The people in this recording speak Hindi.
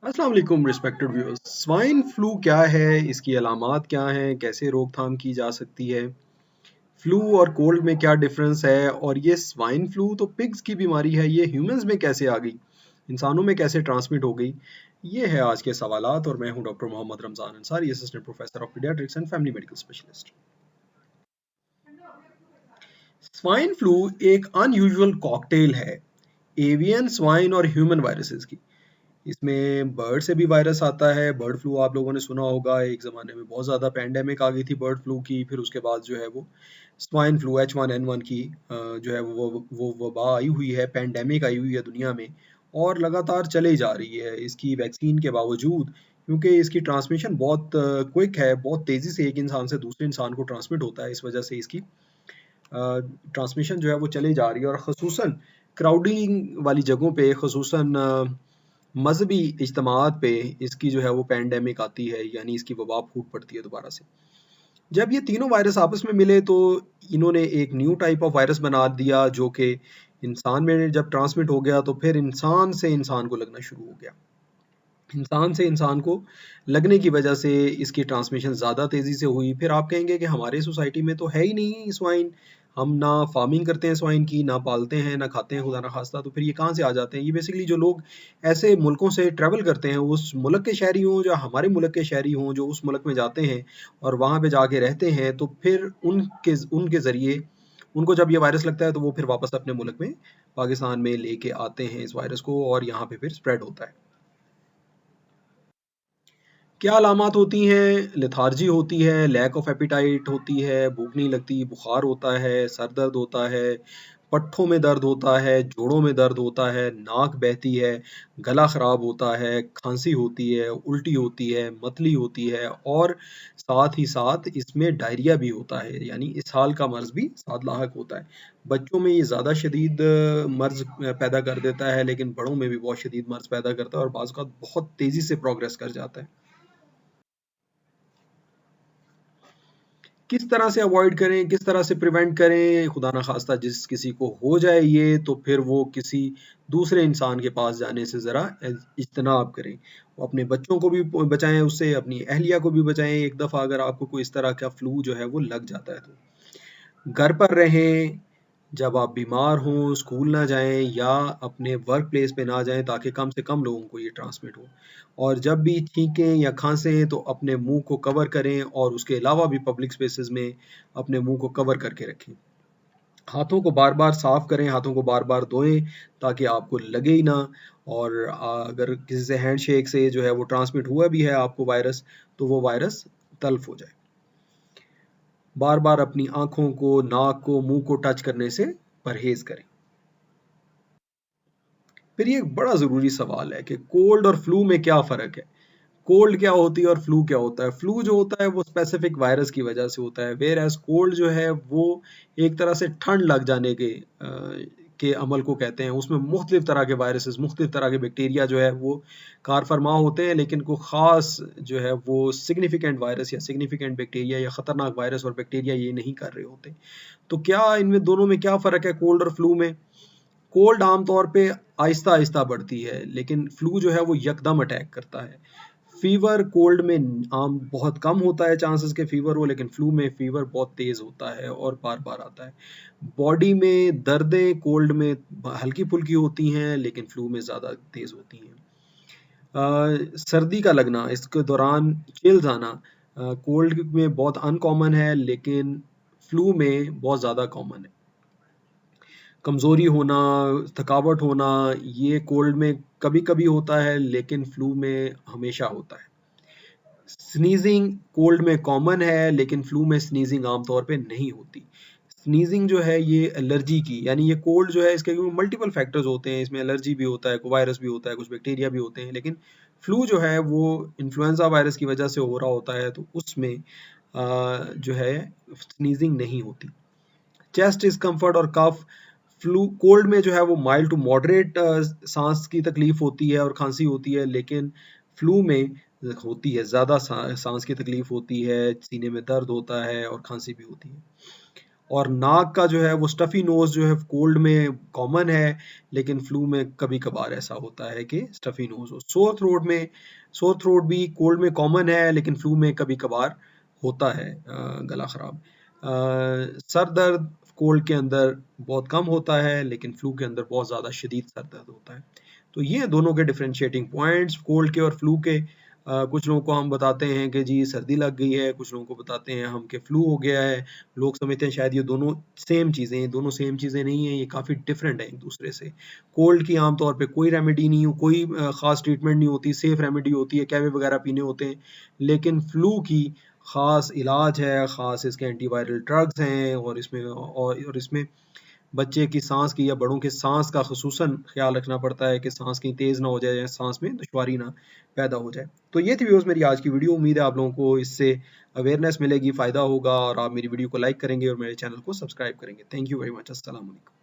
अस्सलाम वालेकुम रिस्पेक्टेड व्यूअर्स। स्वाइन फ्लू क्या है, इसकी अलामात क्या हैं, कैसे रोकथाम की जा सकती है, फ्लू और कोल्ड में क्या डिफरेंस है, और ये स्वाइन फ्लू तो पिग्स की बीमारी है, ये ह्यूमंस में कैसे आ गई, इंसानों में कैसे ट्रांसमिट हो गई। ये है आज के सवालात और मैं हूं doctor Mohammad Ramzan Ansari, assistant professor of paediatrics and family medical specialist. Swine flu एक अनयूजुअल कॉकटेल है एवियन, स्वाइन और ह्यूमन वायरसेस की। इसमें बर्ड से भी वायरस आता है। बर्ड फ्लू आप लोगों ने सुना होगा, एक ज़माने में बहुत ज़्यादा पैंडेमिक आ गई थी बर्ड फ्लू की। फिर उसके बाद जो है वो स्वाइन फ्लू H1N1 की जो है वो वबा आई हुई है, पैंडेमिक आई हुई है दुनिया में और लगातार चले जा रही है इसकी वैक्सीन के बावजूद, क्योंकि इसकी ट्रांसमिशन बहुत क्विक है, बहुत तेज़ी से एक इंसान से दूसरे इंसान को ट्रांसमिट होता है। इस वजह से इसकी ट्रांसमिशन जो है वो चली जा रही है और ख़ुसूसन क्राउडिंग वाली जगहों पे, ख़ुसूसन मजहबी इज्तिमात पे इसकी जो है वो पैंडेमिक आती है, यानी इसकी वबा फूट पड़ती है दोबारा से। जब ये तीनों वायरस आपस में मिले तो इन्होंने एक न्यू टाइप ऑफ वायरस बना दिया जो कि इंसान में जब ट्रांसमिट हो गया तो फिर इंसान से इंसान को लगना शुरू हो गया। इंसान से इंसान को लगने की वजह से इसकी ट्रांसमिशन ज़्यादा तेज़ी से हुई। फिर आप कहेंगे कि हमारे सोसाइटी में तो है ही नहीं स्वाइन, हम ना फार्मिंग करते हैं स्वाइन की, ना पालते हैं, ना खाते हैं खुदा ना खास्ता, तो फिर ये कहाँ से आ जाते हैं। ये बेसिकली जो लोग ऐसे मुल्कों से ट्रैवल करते हैं, उस मुल्क के शहरी हों या हमारे मुल्क के शहरी हों, जो उस मुल्क में जाते हैं और वहाँ पे जाके रहते हैं, तो फिर उनके ज़रिए उनको जब ये वायरस लगता है तो वो फिर वापस अपने मुल्क में, पाकिस्तान में लेके आते हैं इस वायरस को और यहाँ पे फिर स्प्रेड होता है। क्या अलामत होती हैं? लेथार्जी होती है, लैक ऑफ एपेटाइट होती है, भूख नहीं लगती, बुखार होता है, सर दर्द होता है, पट्ठों में दर्द होता है, जोड़ों में दर्द होता है, नाक बहती है, गला ख़राब होता है, खांसी होती है, उल्टी होती है, मतली होती है और साथ ही साथ इसमें डायरिया भी होता है, यानी इसहाल का मर्ज़ भी साथ लाहक होता है। बच्चों में ये ज़्यादा शदीद मर्ज़ पैदा कर देता है, लेकिन बड़ों में भी बहुत शदीद मर्ज़ पैदा करता है और बाज़ औक़ात बहुत तेज़ी से प्रोग्रेस कर जाता है। किस तरह से अवॉइड करें, किस तरह से प्रिवेंट करें, खुदा ना खास्ता जिस किसी को हो जाए ये तो फिर वो किसी दूसरे इंसान के पास जाने से ज़रा इज्तनाब करें। वो अपने बच्चों को भी बचाएं उससे, अपनी अहलिया को भी बचाएं। एक दफ़ा अगर आपको कोई इस तरह का फ्लू जो है वो लग जाता है तो घर पर रहें, जब आप बीमार हों, स्कूल ना जाएँ या अपने वर्क प्लेस पे ना जाएँ ताकि कम से कम लोगों को ये ट्रांसमिट हो। और जब भी छींकें या खाँसें तो अपने मुँह को कवर करें और उसके अलावा भी पब्लिक स्पेसेस में अपने मुँह को कवर करके रखें। हाथों को बार-बार साफ़ करें, हाथों को बार-बार धोएँ ताकि आपको लगे ही ना। और अगर किसी से हैंडशेक से जो है वो ट्रांसमिट हुआ भी है आपको वायरस, तो वो वायरस तल्फ़ हो जाए। बार-बार अपनी आँखों को, नाक को, मुँह को टच करने से परहेज़ करें। फिर ये एक बड़ा ज़रूरी सवाल है कि कोल्ड और फ्लू में क्या फ़र्क है? कोल्ड क्या होती है और फ्लू क्या होता है? फ्लू जो होता है वो स्पेसिफिक वायरस की वजह से होता है, व्हेयर एज़ कोल्ड जो है वो एक तरह से ठंड लग जाने के अमल को कहते हैं। उसमें मुख्तलिफ तरह के वायरसेस, मुख्तलिफ तरह के बैक्टीरिया जो है वो कार फरमा होते हैं, लेकिन कोई ख़ास जो है वो सिग्निफिकेंट वायरस या सिग्निफिकेंट बैक्टीरिया या ख़तरनाक वायरस और बैक्टीरिया ये नहीं कर रहे होते। तो क्या इनमें दोनों में क्या फ़र्क है कोल्ड और फ्लू में? कोल्ड आम तौर पे आहिस्ता-आहिस्ता बढ़ती है, लेकिन फ्लू जो है वो यकदम अटैक करता है। फ़ीवर कोल्ड में आम बहुत कम होता है चांसेस के फ़ीवर हो, लेकिन फ्लू में फ़ीवर बहुत तेज़ होता है और बार-बार आता है। बॉडी में दर्दें कोल्ड में हल्की-फुल्की होती हैं, लेकिन फ्लू में ज़्यादा तेज़ होती हैं। सर्दी का लगना, इसके दौरान चिल्स आना कोल्ड में बहुत अनकॉमन है, लेकिन फ्लू में बहुत ज़्यादा कॉमन है। कमज़ोरी होना, थकावट होना, ये कोल्ड में कभी-कभी होता है, लेकिन फ्लू में हमेशा होता है। स्नीज़िंग कोल्ड में कॉमन है, लेकिन फ्लू में स्नीज़िंग आम तौर पे नहीं होती। स्नीज़िंग जो है ये एलर्जी की, यानी ये कोल्ड जो है इसके मल्टीपल फैक्टर्स होते हैं, इसमें एलर्जी भी होता है, वायरस भी होता है, कुछ बैक्टीरिया भी होते हैं, लेकिन फ्लू जो है वो इन्फ्लुएंज़ा वायरस की वजह से हो रहा होता है, तो उसमें जो है स्नीज़िंग नहीं होती। चेस्ट डिस्कम्फर्ट और कफ, फ्लू कोल्ड में जो है वो माइल्ड टू मॉडरेट सांस की तकलीफ होती है और खांसी होती है, लेकिन फ्लू में होती है ज़्यादा सांस की तकलीफ होती है, सीने में दर्द होता है और खांसी भी होती है। और नाक का जो है वो स्टफी नोज जो है कोल्ड में कॉमन है, लेकिन फ्लू में कभी कभार ऐसा होता है कि स्टफी नोज हो। सोर थ्रोट भी कोल्ड में कॉमन है, लेकिन फ्लू में कभी कभार होता है गला खराब। सर दर्द कोल्ड के अंदर बहुत कम होता है, लेकिन फ्लू के अंदर बहुत ज़्यादा शदीद सर दर्द होता है। तो ये दोनों के डिफरेंशिएटिंग पॉइंट्स कोल्ड के और फ्लू के। कुछ लोगों को हम बताते हैं कि जी सर्दी लग गई है, कुछ लोगों को बताते हैं हम कि फ्लू हो गया है। लोग समझते हैं शायद ये दोनों सेम चीज़ें हैं, दोनों सेम चीज़ें नहीं हैं, ये काफ़ी डिफरेंट है एक दूसरे से। कोल्ड की आमतौर पे कोई रेमेडी नहीं हो, कोई ख़ास ट्रीटमेंट नहीं होती, सेफ रेमेडी होती है, कैवे वगैरह पीने होते हैं। लेकिन फ्लू की ख़ास इलाज है, ख़ास इसके एंटीवायरल ड्रग्स हैं, और इसमें बच्चे की सांस की या बड़ों के सांस का खुसूसन ख्याल रखना पड़ता है कि सांस कहीं तेज़ ना हो जाए या सांस में दुश्वारी ना पैदा हो जाए। तो ये थी व्यूअर्स मेरी आज की वीडियो। उम्मीद है आप लोगों को इससे अवेयरनेस मिलेगी, फ़ायदा होगा और आप मेरी वीडियो को लाइक करेंगे और मेरे चैनल को सब्सक्राइब करेंगे। Thank you very much. अस्सलाम वालेकुम।